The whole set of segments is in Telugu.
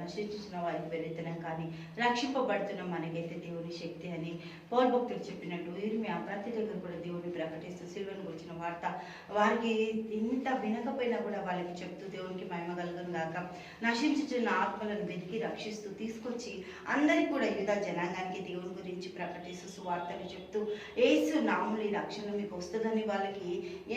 నశించిన వారికి వెరితనం కానీ రక్షింపబడుతున్న మనకైతే దేవుని శక్తి అని పౌలు భక్తుడు చెప్పినట్టు ఇర్మియా ప్రతి దగ్గర కూడా దేవుని ప్రకటిస్తూ సిలువను గురించిన వార్త వారికి ఇంత వినకపోయినా కూడా వాళ్ళకి చెప్తూ దేవునికి మహిమ కలుగును గాక. నశించుచున్న ఆత్మలను వెతికి రక్షిస్తూ తీసుకొచ్చి అందరికీ కూడా యూదా జనాంగానికి దేవుని గురించి ప్రకటిస్తూ సువార్తలు చెప్తూ యేసు నామములో ఈ రక్షణ మీకు వస్తుందని వాళ్ళకి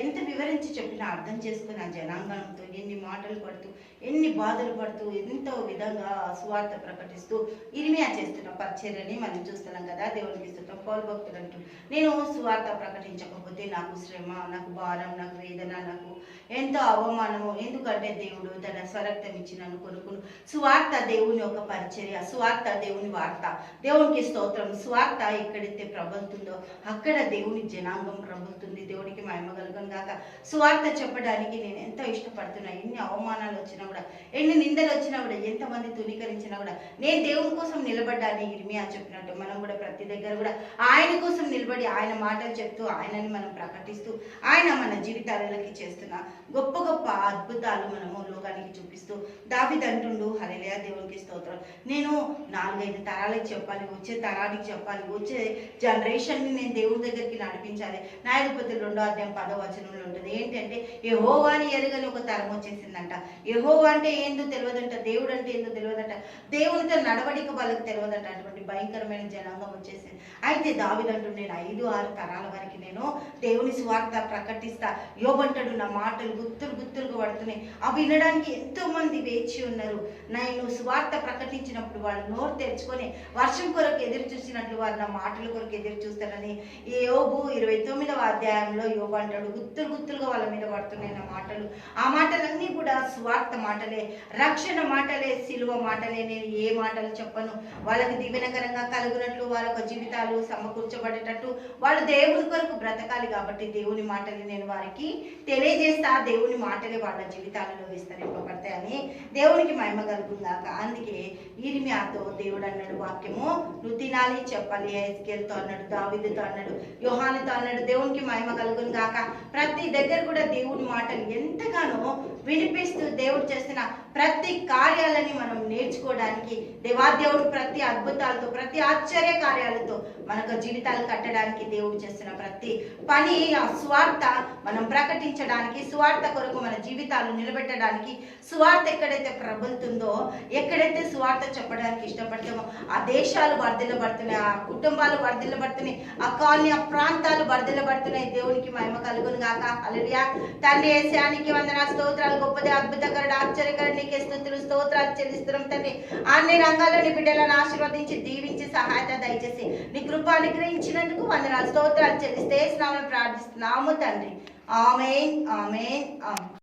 ఎంత వివరించి చెప్పినా అర్థం చేసుకుని ఆ జనాంగంతో ఎన్ని మాటలు పడుతూ ఎన్ని బాధలు పడుతూ ఎంతో విధంగా సువార్త ప్రకటిస్తూ ఇర్మియా చేస్తున్న పరిచర్యని మనం చూస్తున్నాం కదా. దేవునికి స్తుతం. పౌలు భక్తుడు అంటూ నేను సువార్త ప్రకటించకపోతే నాకు శ్రమ, నాకు భారం, నాకు వేదన, నాకు ఎంతో అవమానము. ఎందుకంటే దేవుడు తన స్వరక్తం ఇచ్చినను కొనుక్కును. సువార్త దేవుని ఒక పరిచర్య, సువార్త దేవుని వార్త. దేవునికి స్తోత్రం. సువార్త ఎక్కడైతే ప్రబలుతుందో అక్కడ దేవుని జనాంగం ప్రబలుతుంది. దేవునికి మహిమ కలుగును గాక. సువార్త చెప్పడానికి నేను ఎంతో ఇష్టపడుతున్నా. ఎన్ని అవమానాలు వచ్చినా కూడా, ఎన్ని నిందలు వచ్చినా కూడా, ఎంతమంది తునీకరించినా కూడా నేను దేవుని కోసం నిలబడ్డాని ఇర్మియా చెప్పినట్టు మనం కూడా ప్రతి దగ్గర కూడా ఆయన కోసం నిలబడి ఆయన మాటలు చెప్తూ ఆయనని మనం ప్రకటిస్తూ ఆయన మన జీవితాలకి చేస్తున్న గొప్ప గొప్ప అద్భుతాలు మనము లోకానికి చూపిస్తూ దావీదు అంటుండు, హల్లెలూయా, దేవునికి స్తోత్రం, నేను 4-5 తరాలకు చెప్పాలి, వచ్చే తరానికి చెప్పాలి, వచ్చే జనరేషన్ని నేను దేవుని దగ్గరికి నడిపించాలి. న్యాయాధిపతులు 2:10 ఉంటుంది. ఏంటంటే యెహోవాని ఎరుగని ఒక తరం వచ్చేసిందంట. యెహోవా అంటే ఏందో తెలియదంట, దేవుడు అంటే ఏందో తెలియదంట, దేవునితో నడవడిక వాళ్ళకి తెలియదంట. అటువంటి భయంకరమైన జనాంగం వచ్చేసింది. అయితే దావీదు అంటూ నేను 5-6 తరాల వరకు నేను దేవుని సువార్త ప్రకటిస్తా. యోబంటాడు, నా మాటలు గుత్తులుగా పడుతున్నాయి, అవి వినడానికి ఎంతో మంది వేచి ఉన్నారు. నేను సువార్త ప్రకటించినప్పుడు వాళ్ళు నోరు తెరుచుకొని వర్షం కొరకు ఎదురు చూసినట్లు వారు నా మాటల కొరకు ఎదురు చూస్తారని ఈ యోబు 29వ అధ్యాయంలో యోబు అంటాడు. గుత్తులుగా వాళ్ళ మీద పడుతున్నాయి నా మాటలు. ఆ మాటలన్నీ కూడా సువార్త మాటలే, రక్షణ మాటలే, సిలువ మాటలే. నేను ఏ మాటలు చెప్పను. వాళ్ళకి దీవెనకరంగా కలుగునట్లు వారి యొక్క జీవితాలు సమకూర్చబడేటట్టు వాళ్ళు దేవుని కొరకు బ్రతకాలి. కాబట్టి దేవుని మాటలు నేను వారికి తెలియజేస్తా. దేవుని మాటలే వాళ్ళ జీవితాలలో విస్తరింపబడతాయని దేవునికి మహిమ కలుగుందాక. అందుకే ఇర్మియాతో దేవుడు అన్నాడు వాక్యము, నువ్వు తినాలి చెప్పాలి. హెజ్కేలుతో అన్నాడు, దావీదుతో అన్నాడు, యోహానుతో అన్నాడు. దేవునికి మహిమ కలుగును గాక. ప్రతి దగ్గర కూడా దేవుని మాటలు ఎంతగానో వినిపిస్తూ దేవుడు చేస్తున్న ప్రతి కార్యాలని మనం నేర్చుకోవడానికి, దేవాదేవుడు ప్రతి అద్భుతాలతో, ప్రతి ఆశ్చర్య కార్యాలతో మనకు జీవితాలు కట్టడానికి దేవుడు చేస్తున్న ప్రతి పని, ఆ స్వార్థ మనం ప్రకటించడానికి, స్వార్థ కొరకు మన జీవితాలు నిలబెట్టడానికి, స్వార్థ ఎక్కడైతే ప్రబలుతుందో, ఎక్కడైతే స్వార్థ చెప్పడానికి ఇష్టపడతామో ఆ దేశాలు వర్ధిల్లబడుతున్నాయి, ఆ కుటుంబాలు వర్ధిల్లబడుతున్నాయి, ఆ కాలనీ, ఆ ప్రాంతాలు వర్ధిల్లబడుతున్నాయి. దేవునికి మహిమ కలుగును గాక. హల్లెలూయా. తండ్రి యేసయ్యానికి వందనాలు, స్తోత్రాలు. గొప్పది, అద్భుతకరుడు, ఆశ్చర్యకరుడు, నీకే స్తుతులు స్తోత్రాలు చెల్లిస్తున్నాం తండ్రి. అన్ని రంగాల్లో నీ బిడ్డలను ఆశీర్వదించి దీవించి సహాయత దయచేసి నీ కృప అనుగ్రహించినందుకు వందనాలు, స్తోత్రాలు చెల్లిస్తే యేసు నామములో ప్రార్థిస్తున్నాము తండ్రి. ఆమేన్, ఆమేన్, ఆమేన్.